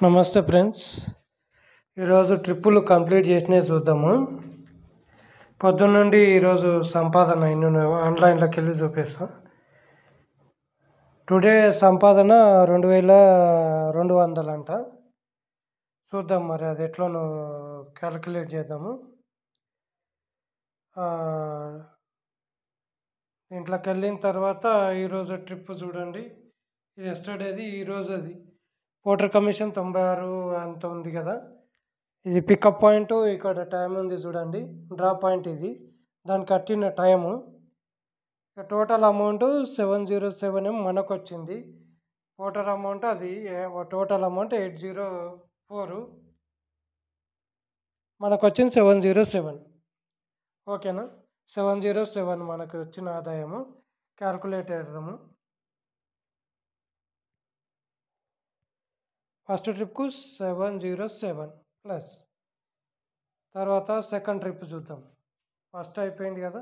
నమస్తే ఫ్రెండ్స్, ఈరోజు ట్రిప్పులు కంప్లీట్ చేసినవి చూద్దాము. పొద్దున్నుండి ఈరోజు సంపాదన ఎన్ని ఆన్లైన్లోకి వెళ్ళి చూపిస్తాం. టుడే సంపాదన 2200 అంట. చూద్దాం మరి అది ఎట్లనో క్యాలిక్యులేట్ చేద్దాము. ఇంట్లోకి వెళ్ళిన తర్వాత ఈరోజు ట్రిప్ చూడండి. ఇది ఎస్టర్డేది, ఈరోజు అది ఓటర్ కమిషన్ 96 అంత ఉంది కదా. ఇది పికప్ పాయింట్, ఇక్కడ టైం ఉంది చూడండి. డ్రాప్ పాయింట్ ఇది, దానికి కట్టిన టైము. టోటల్ అమౌంట్ 707 మనకు వచ్చింది. ఓటర్ అమౌంట్ అది టోటల్ అమౌంట్ 804, మనకు వచ్చింది 707. ఓకేనా, 707 మనకు వచ్చిన ఆదాయము. క్యాల్కులేట్ చేద్దాము. ఫస్ట్ ట్రిప్కు 707 ప్లస్, తర్వాత సెకండ్ ట్రిప్ చూద్దాం. ఫస్ట్ అయిపోయింది కదా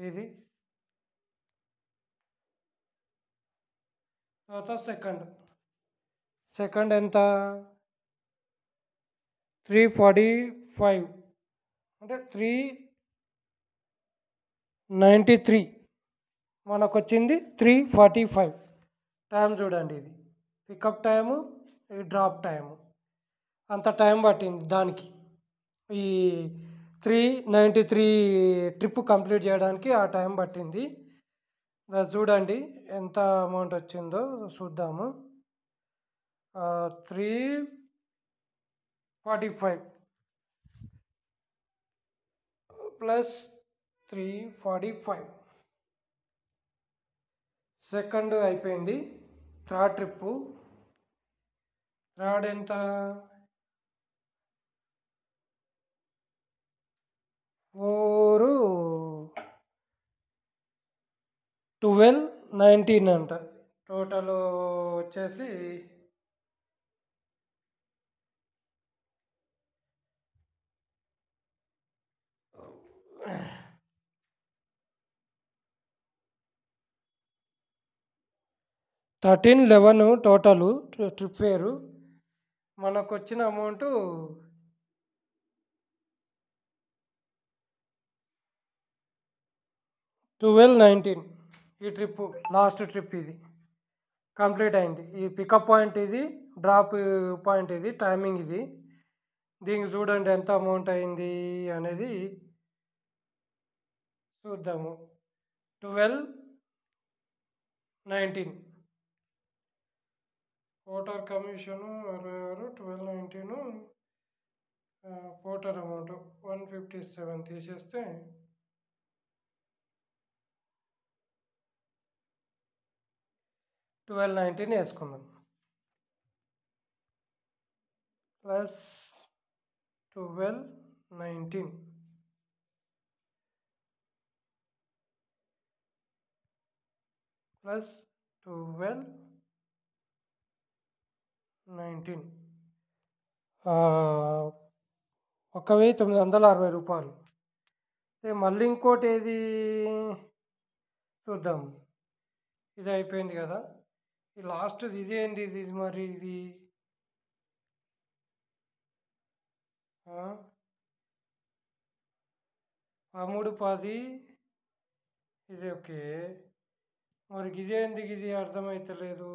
ఇది, తర్వాత సెకండ్ ఎంత 345 అంటే 393, మనకు వచ్చింది 345. టైం చూడండి, ఇది పికప్ టైము, ఈ డ్రాప్ టైము, అంత టైం పట్టింది దానికి. ఈ 393 ట్రిప్ కంప్లీట్ చేయడానికి ఆ టైం పట్టింది. చూడండి ఎంత అమౌంట్ వచ్చిందో చూద్దాము. 345 ప్లస్ 345. సెకండ్ అయిపోయింది. థర్డ్ ట్రిప్పు, థర్డ్ ఎంత 1219 అంట. టోటల్ వచ్చేసి 1311 టోటలు ట్రిప్ ఫేరు. మనకు వచ్చిన అమౌంట్ 1219. ఈ ట్రిప్ లాస్ట్ ట్రిప్ ఇది కంప్లీట్ అయింది. ఈ పికప్ పాయింట్ ఇది, డ్రాప్ పాయింట్ ఇది, టైమింగ్ ఇది. దీనికి చూడండి ఎంత అమౌంట్ అయింది అనేది చూద్దాము. 1219 ఓటర్ కమిషను 66, 1219 ఓటర్ అమౌంట్ 157 తీసేస్తే 1219 వేసుకుందాం. ప్లస్ 1219 ప్లస్ 1219 1960 రూపాయలు. మళ్ళీ ఇంకోటి ఏది చూద్దాం. ఇది అయిపోయింది కదా. ఈ లాస్ట్ ఇదేంది ఇది, మరి ఇది 310 ఇది. ఓకే, మరి ఇదేంది, ఇది అర్థమవుతలేదు.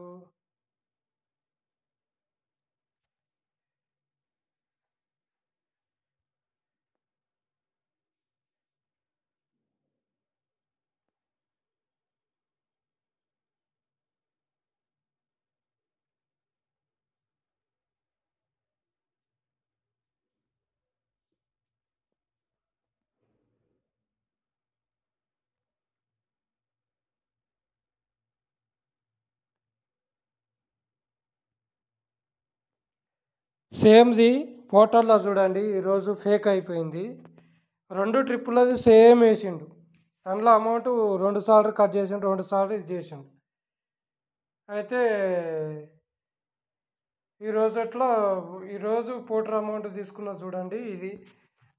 సేమ్ది పోర్టల్లో చూడండి, ఈరోజు ఫేక్ అయిపోయింది. 2 ట్రిప్పులది సేమ్ వేసిండు. అందులో అమౌంట్ 2 సార్లు కట్ చేసిండు, 2 సార్లు ఇది చేసిండు. అయితే ఈరోజు పోటర్ అమౌంట్ తీసుకున్న చూడండి. ఇది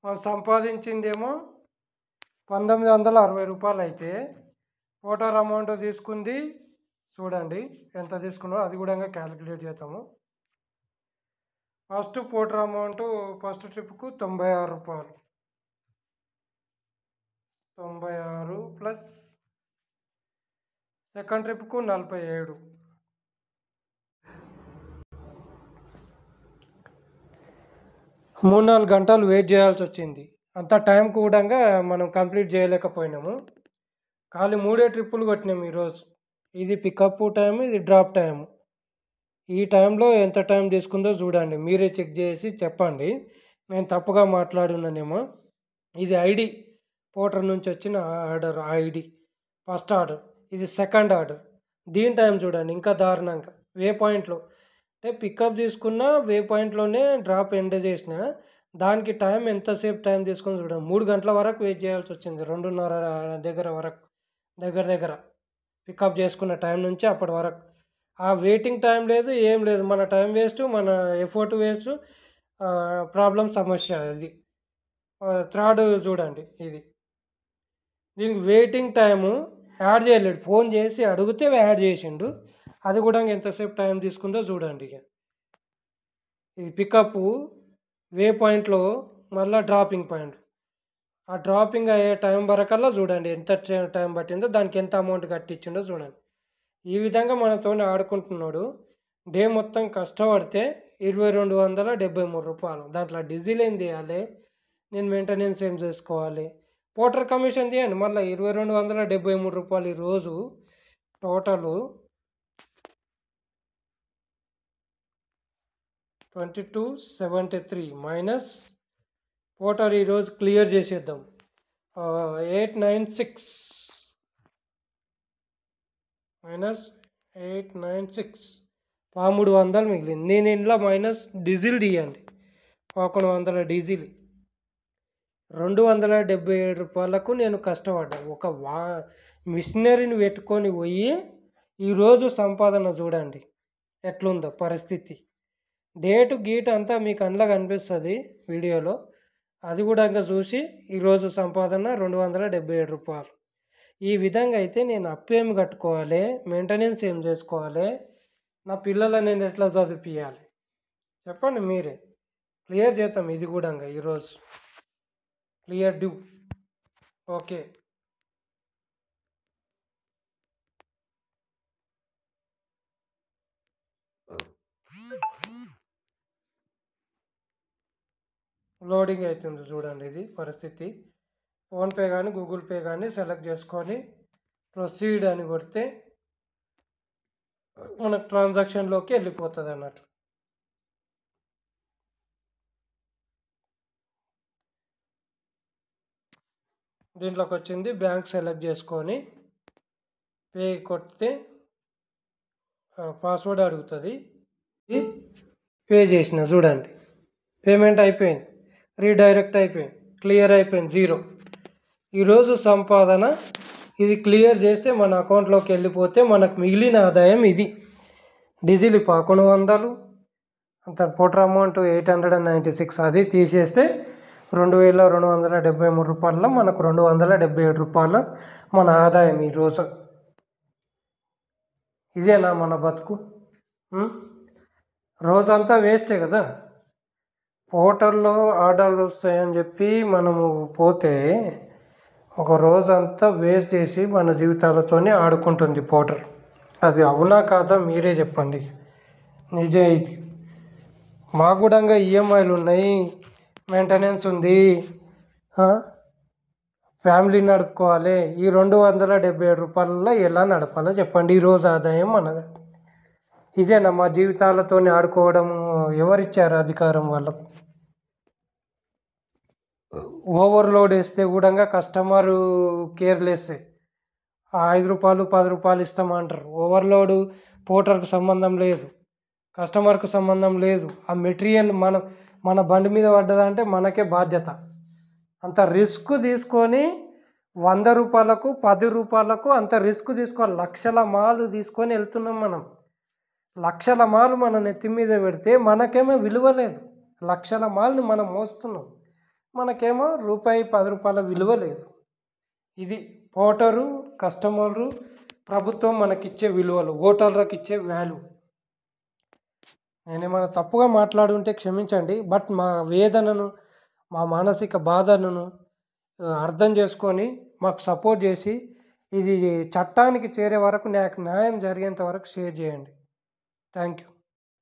మనం సంపాదించిందేమో 1960 రూపాయలు. అయితే పోటర్ అమౌంట్ తీసుకుంది చూడండి ఎంత తీసుకున్నారో, అది కూడా క్యాలిక్యులేట్ చేద్దాము. ఫస్ట్ పోర్టర్ అమౌంట్ ఫస్ట్ ట్రిప్కు 96 రూపాయలు, 96 ప్లస్ సెకండ్ ట్రిప్కు 47. 3-4 గంటలు వెయిట్ చేయాల్సి వచ్చింది. అంత టైం కూడా మనం కంప్లీట్ చేయలేకపోయినాము. ఖాళీ 3 ట్రిప్పులు కొట్టినాము ఈరోజు. ఇది పికప్ టైం, ఇది డ్రాప్ టైం. ఈ టైంలో ఎంత టైం తీసుకుందో చూడండి, మీరే చెక్ చేసి చెప్పండి. నేను తప్పుగా మాట్లాడున్నానేమో. ఇది ఐడి, పోర్టర్ నుంచి వచ్చిన ఆర్డర్ ఐడి, ఫస్ట్ ఆర్డర్. ఇది సెకండ్ ఆర్డర్. దీని టైం చూడండి ఇంకా దారుణంగా. వే పాయింట్లో అంటే పికప్ తీసుకున్న వే పాయింట్లోనే డ్రాప్ ఎండ్ చేసిన దానికి టైం ఎంతసేపు టైం తీసుకొని చూడండి. 3 గంటల వరకు వెయిట్ చేయాల్సి వచ్చింది. 2:30 దగ్గర వరకు, దగ్గర పికప్ చేసుకున్న టైం నుంచి అప్పటి వరకు. ఆ వెయిటింగ్ టైం లేదు, ఏం లేదు. మన టైం వేస్ట్, మన ఎఫర్ట్ వేస్ట్, ప్రాబ్లం సమస్య. ఇది థర్డ్ చూడండి. ఇది దీనికి వెయిటింగ్ టైము యాడ్ చేయలేడు. ఫోన్ చేసి అడిగితే యాడ్ చేసిండు. అది కూడా ఎంతసేపు టైం తీసుకుందో చూడండి. ఇక ఇది పికప్ వే పాయింట్లో, మళ్ళీ డ్రాపింగ్ పాయింట్. ఆ డ్రాపింగ్ అయ్యే టైం వరకల్లా చూడండి ఎంత టైం పట్టిందో, దానికి ఎంత అమౌంట్ కట్టించిండో చూడండి. ఈ విధంగా మనతో ఆడుకుంటున్నాడు. డే మొత్తం కష్టపడితే 2273 రూపాయలు. దాంట్లో డీజిల్ ఏం తీయాలి, నేను మెయింటెనెన్స్ ఏం చేసుకోవాలి, పోర్టర్ కమిషన్ తీయండి. మళ్ళీ 2273 రూపాయలు ఈరోజు టోటలు 2273 మైనస్ పోర్టర్ ఈరోజు క్లియర్ చేసేద్దాం. 896 మైనస్ 896 1300 మిగిలింది. నేను ఇంట్లో మైనస్ డీజిల్ తీయండి. 1100 డీజిల్. 277 రూపాయలకు నేను కష్టపడ్డాను. ఒక మిషనరీని పెట్టుకొని పోయి ఈరోజు సంపాదన చూడండి ఎట్లుందో పరిస్థితి. డేటు గీట్ అంతా మీ కళ్ళ కనిపిస్తుంది వీడియోలో. అది కూడా ఇంకా చూసి ఈరోజు సంపాదన 277 రూపాయలు. ఈ విధంగా అయితే నేను అప్పు ఏమి కట్టుకోవాలి, మెయింటెనెన్స్ ఏం చేసుకోవాలి, నా పిల్లలని నేను ఎట్లా చదివించాలి చెప్పండి మీరే. క్లియర్ చేద్దాం ఇది కూడా ఈరోజు. Clear due. ఓకే. లోడింగ్ అవుతుంది చూడండి. ఇది పరిస్థితి. ఫోన్పే కానీ గూగుల్ పే కానీ సెలెక్ట్ చేసుకొని ప్రొసీడ్ అని కొడితే మనకు ట్రాన్సాక్షన్లోకి వెళ్ళిపోతుంది అన్నట్టు. దీంట్లోకి వచ్చింది. బ్యాంక్ సెలెక్ట్ చేసుకొని పే కొడితే పాస్వర్డ్ అడుగుతుంది. పే చేసిన చూడండి, పేమెంట్ అయిపోయింది, రీడైరెక్ట్ అయిపోయింది, క్లియర్ అయిపోయింది, 0. ఈరోజు సంపాదన ఇది క్లియర్ చేస్తే మన అకౌంట్లోకి వెళ్ళిపోతే మనకు మిగిలిన ఆదాయం ఇది. డీజిల్ 1100, అంత పోర్టర్ అమౌంట్ 896, అది తీసేస్తే 2273 రూపాయల మనకు 277 రూపాయల మన ఆదాయం ఈరోజు. ఇదేనా మన బతుకు? రోజంతా వేస్టే కదా. పోర్టల్లో ఆర్డర్లు వస్తాయని చెప్పి మనము పోతే ఒక రోజంతా వేస్ట్ చేసి మన జీవితాలతోనే ఆడుకుంటుంది పోర్టర్. అది అవునా కాదా మీరే చెప్పండి. నిజే ఇది. మాకు కూడా ఈఎంఐలు ఉన్నాయి, మెయింటెనెన్స్ ఉంది, ఫ్యామిలీ నడుపుకోవాలి. ఈ 277 రూపాయలలో ఎలా నడపాలో చెప్పండి. ఈరోజు ఆదాయం మనది. ఇదేనా మా జీవితాలతో ఆడుకోవడం? ఎవరిచ్చారు అధికారం వాళ్ళకు? ఓవర్లోడ్ వేస్తే కూడా కస్టమరు కేర్లెస్. 5 రూపాయలు 10 రూపాయలు ఇస్తామంటారు. ఓవర్లోడ్ పోర్టర్కు సంబంధం లేదు, కస్టమర్కు సంబంధం లేదు. ఆ మెటీరియల్ మన బండి మీద పడ్డదంటే మనకే బాధ్యత. అంత రిస్క్ తీసుకొని 100 రూపాయలకు 10 రూపాయలకు అంత రిస్క్ తీసుకోవాలి. లక్షల మాలు తీసుకొని వెళ్తున్నాం మనం. లక్షల మాలు మన నెత్తి మీద పెడితే మనకేమో విలువ లేదు. లక్షల మాల్ని మనం మోస్తున్నాం, మనకేమో రూపాయి 10 రూపాయల విలువ లేదు. ఇది పోర్టరు, కస్టమరు, ప్రభుత్వం మనకిచ్చే విలువలు, ఓటర్లకు ఇచ్చే వాల్యూ. నేనేమైనా తప్పుగా మాట్లాడుంటే క్షమించండి. బట్ మా వేదనను, మా మానసిక బాధలను అర్థం చేసుకొని మాకు సపోర్ట్ చేసి ఇది చట్టానికి చేరే వరకు నాకు న్యాయం జరిగేంత వరకు షేర్ చేయండి. Thank you.